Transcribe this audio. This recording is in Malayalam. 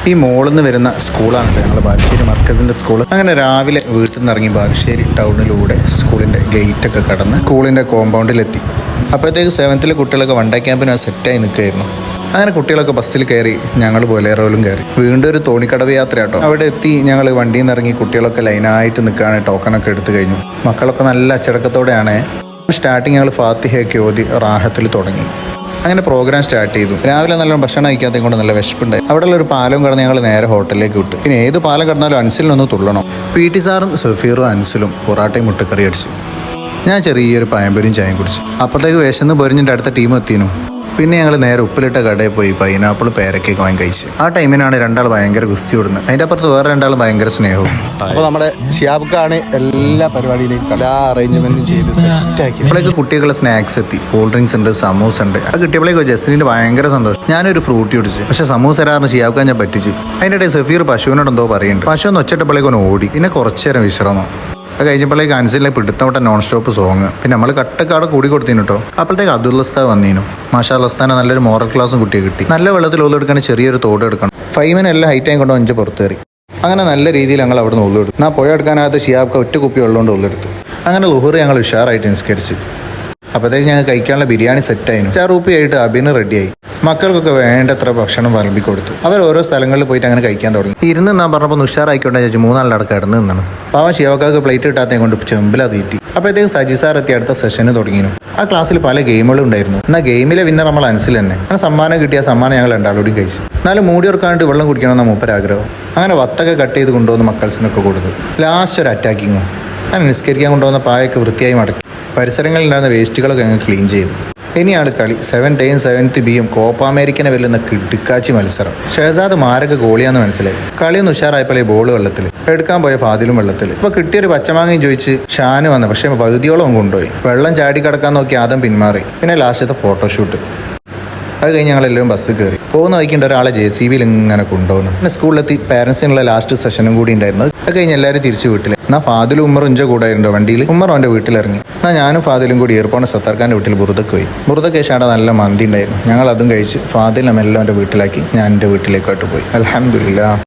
ഈ മോളിൽ നിന്ന് വരുന്ന സ്കൂളാണ് ഞങ്ങൾ ബാലുശ്ശേരി മർക്കസിൻ്റെ സ്കൂൾ. അങ്ങനെ രാവിലെ വീട്ടിൽ നിന്ന് ഇറങ്ങി ബാലുശ്ശേരി ടൗണിലൂടെ സ്കൂളിൻ്റെ ഗേറ്റൊക്കെ കടന്ന് സ്കൂളിൻ്റെ കോമ്പൗണ്ടിലെത്തി. അപ്പോഴത്തേക്ക് 7th കുട്ടികളൊക്കെ വൺ ഡേ ക്യാമ്പിന് സെറ്റായി നിൽക്കുകയായിരുന്നു. അങ്ങനെ കുട്ടികളൊക്കെ ബസ്സിൽ കയറി, ഞങ്ങൾ ബൊലേറോയിലും കയറി. വീണ്ടും ഒരു തോണിക്കടവ് യാത്ര കേട്ടോ. അവിടെ എത്തി ഞങ്ങൾ വണ്ടിയിൽ നിന്ന് ഇറങ്ങി. കുട്ടികളൊക്കെ ലൈനായിട്ട് നിൽക്കുകയാണ്. ടോക്കണൊക്കെ എടുത്തു കഴിഞ്ഞു. മക്കളൊക്കെ നല്ല അച്ചടക്കത്തോടെയാണ്. സ്റ്റാർട്ടിങ് ഞങ്ങൾ ഫാത്തിഹയൊക്കെ ഓതി റാഹത്തിൽ തുടങ്ങി. അങ്ങനെ പ്രോഗ്രാം സ്റ്റാർട്ട് ചെയ്തു. രാവിലെ നല്ലോണം ഭക്ഷണം കഴിക്കാത്തത് കൊണ്ട് നല്ല വിശപ്പുണ്ടായി. അവിടെയുള്ള ഒരു പാലം കടന്ന് ഞങ്ങൾ നേരെ ഹോട്ടലിലേക്ക് വിട്ടു. പിന്നെ ഏത് പാലം കടന്നാലും അൻസിലൊന്ന് തുള്ളണം. PT സാറും സഫീറും അൻസിലും പൊറാട്ടയും മുട്ടക്കറി അടിച്ചു. ഞാൻ ചെറിയൊരു പഴംപൊരിയും ചായയും കുടിച്ചു. അപ്പോഴത്തേക്ക് വിശന്ന് പൊരിഞ്ഞിട്ട് അടുത്ത ടീം എത്തിയിരുന്നു. പിന്നെ ഞങ്ങൾ നേരെ ഉപ്പിലിട്ട കടയിൽ പോയി പൈനാപ്പിൾ പേരക്കൊക്കെ വാങ്ങി കഴിച്ചു. ആ ടൈമിനാണ് രണ്ടാൾ ഭയങ്കര ഗുസ്തി ഓടുന്നത്. അതിൻ്റെ അപ്പുറത്ത് വേറെ രണ്ടാൾ ഭയങ്കര സ്നേഹവും. അപ്പോൾ നമ്മുടെ ഷിയാബ്ക്കാണ് എല്ലാ പരിപാടിയിലും എല്ലാ അറേഞ്ച്മെന്റും ചെയ്ത് സെറ്റാക്കി. ഇപ്പോഴേക്ക് കുട്ടികളുടെ സ്നാക്സ് എത്തി. കൂൾ ഡ്രിങ്ക്സ് ഉണ്ട്, സമൂസ ഉണ്ട്. അത് കിട്ടിയപ്പോഴേക്ക് ജസ്റ്റിന് ഭയങ്കര സന്തോഷം. ഞാനൊരു ഫ്രൂട്ടി കുടിച്ചു. പക്ഷെ സമൂസ തരാറിന് ഷിയാബ്ക്കാൻ ഞാൻ പറ്റിച്ചു. അതിൻ്റെ ഇടയിൽ സഫീർ പശുവിനോട് എന്തോ പറയുന്നുണ്ട്. പശു ഒന്ന് ഒച്ചട്ടപ്പോഴേക്ക് ഒന്ന് ഓടി. പിന്നെ കുറച്ചു നേരം വിശ്രമം. അത് കഴിഞ്ഞപ്പോഴേക്ക് അൻസിലെ പിടുത്തവട്ട നോൺ സ്റ്റോപ്പ് സോങ്. പിന്നെ നമ്മൾ കട്ടക്കാട് കൂടി കൊടുത്തിനു കേട്ടോ. അപ്പോഴത്തേക്ക് അബ്ദുൽ ഉസ്താദ് വന്നീനു. മാഷാ ഉസ്താദിനെ നല്ലൊരു മോറൽ ക്ലാസ്സും കുട്ടിയെ കിട്ടി. നല്ല വെള്ളത്തിൽ ഒന്നെടുക്കാൻ ചെറിയൊരു തോട് എടുക്കണം. 5 മിനിറ്റ് എല്ലാം ഹൈറ്റ് ആയി കൊണ്ട് 5 പുറത്ത് കയറി. അങ്ങനെ നല്ല രീതിയിൽ ഞങ്ങൾ അവിടെ നിന്ന് ഒന്നെടുത്തു. ഞാൻ പോയെടുക്കാനകത്ത് ഷിയാബ്ക്ക് ഒറ്റ കുപ്പി വെള്ളമുണ്ട് ഒന്നെടുത്തു. അങ്ങനെ ലുഹർ ഞങ്ങൾ ഉഷാറായിട്ട് നിസ്കരിച്ചു. അപ്പോഴത്തേക്ക് ഞങ്ങൾ കഴിക്കാനുള്ള ബിരിയാണി സെറ്റായിരുന്നു. ചാറൂപ്പിയായിട്ട് അബിന് റെഡിയായി. മക്കൾക്കൊക്കെ വേണ്ടത്ര ഭക്ഷണം വിളമ്പി കൊടുത്തു. അവർ ഓരോ സ്ഥലങ്ങളിൽ പോയിട്ട് അങ്ങനെ കഴിക്കാൻ തുടങ്ങി. ഇരുന്ന് ഞാൻ പറഞ്ഞപ്പോൾ ഉഷാറായിക്കോട്ടെ ചേച്ചി 3 നാളിലടക്കം ഇടന്ന് നിന്നാണ്. പാവം ഷിയാവക്കാർക്ക് പ്ലേറ്റ് കിട്ടാത്തേ കൊണ്ട് ചെമ്പിലാ തീറ്റി. അപ്പോഴത്തേക്ക് സജി സാർ എത്തി അടുത്ത സെഷന് തുടങ്ങിയിരുന്നു. ആ ക്ലാസ്സിൽ പല ഗെയിമുകളും ഉണ്ടായിരുന്നു. എന്നാൽ ഗെയിമിലെ വിന്നർ നമ്മൾ അൻസിൽ തന്നെ. അങ്ങനെ സമ്മാനം കിട്ടിയ സമ്മാനം ഞങ്ങൾ രണ്ടാളോടും കഴിച്ചു. എന്നാലും മൂടി ഓർക്കാണ്ട് വെള്ളം കുടിക്കണമെന്ന മൂപ്പരാഗ്രഹം. അങ്ങനെ വത്തൊക്കെ കട്ട് ചെയ്ത് കൊണ്ടുവന്ന് മക്കൾസിനൊക്കെ കൊടുത്തു. ലാസ്റ്റ് ഒരു അറ്റാക്കിങ്ങും. അങ്ങനെ നിസ്കരിക്കാൻ കൊണ്ടുവന്ന പായൊക്കെ വൃത്തിയായി മടക്കി. പരിസരങ്ങളിലുണ്ടായിരുന്ന വേസ്റ്റുകളൊക്കെ ഞങ്ങൾ ക്ലീൻ ചെയ്തു. ഇനിയാണ് കളി. 7th Aയും 7th Bയും കോപ്പ അമേരിക്കനെ വെല്ലുന്ന കിടുക്കാച്ചി മത്സരം. ഷഹസാദ് മാരക ഗോളിയാന്ന് മനസ്സിലായി. കളിയൊന്ന് ഉഷാറായപ്പോഴേ ബോൾ വെള്ളത്തിൽ എടുക്കാൻ പോയ ഫാദിലും വെള്ളത്തിൽ. ഇപ്പൊ കിട്ടിയൊരു പച്ചമാങ്ങയും ചോദിച്ച് ഷാന് വന്നു. പക്ഷെ പകുതിയോളം കൊണ്ടുപോയി. വെള്ളം ചാടി കിടക്കാൻ നോക്കി ആദ്യം പിന്മാറി. പിന്നെ ലാസ്റ്റത്തെ ഫോട്ടോഷൂട്ട്. അത് കഴിഞ്ഞ് ഞങ്ങളെല്ലാവരും ബസ് കയറി. പോകുന്ന വൈകിട്ട് ഒരാളെ JCBയിൽ ഇങ്ങനെ കൊണ്ടുപോകുന്നു. പിന്നെ സ്കൂളിലെത്തി. പാരൻസിനുള്ള ലാസ്റ്റ് സെഷനും കൂടി ഉണ്ടായിരുന്നു. അത് കഴിഞ്ഞ് എല്ലാവരും തിരിച്ചു വീട്ടിൽ. എന്നാൽ ഫാദിലും ഉമ്മറും ഇഞ്ച കൂടെ ആയിരുന്നു വണ്ടിയിൽ. ഉമ്മറും അവൻ്റെ വീട്ടിലിറങ്ങി. എന്നാൽ ഞാനും ഫാദിലും കൂടി എയർപോർട്ട് സത്താർഖാൻ്റെ വീട്ടിൽ ബുറുദക്ക് പോയി. ബുറുദക്ക് ശേഷം അവിടെ നല്ല മന്തി ഉണ്ടായിരുന്നു. ഞങ്ങൾ അതും കഴിച്ച് ഫാദിലും എല്ലാം എൻ്റെ വീട്ടിലാക്കി ഞാൻ എൻ്റെ വീട്ടിലേക്കായിട്ട് പോയി. അൽഹംദുലില്ലാ.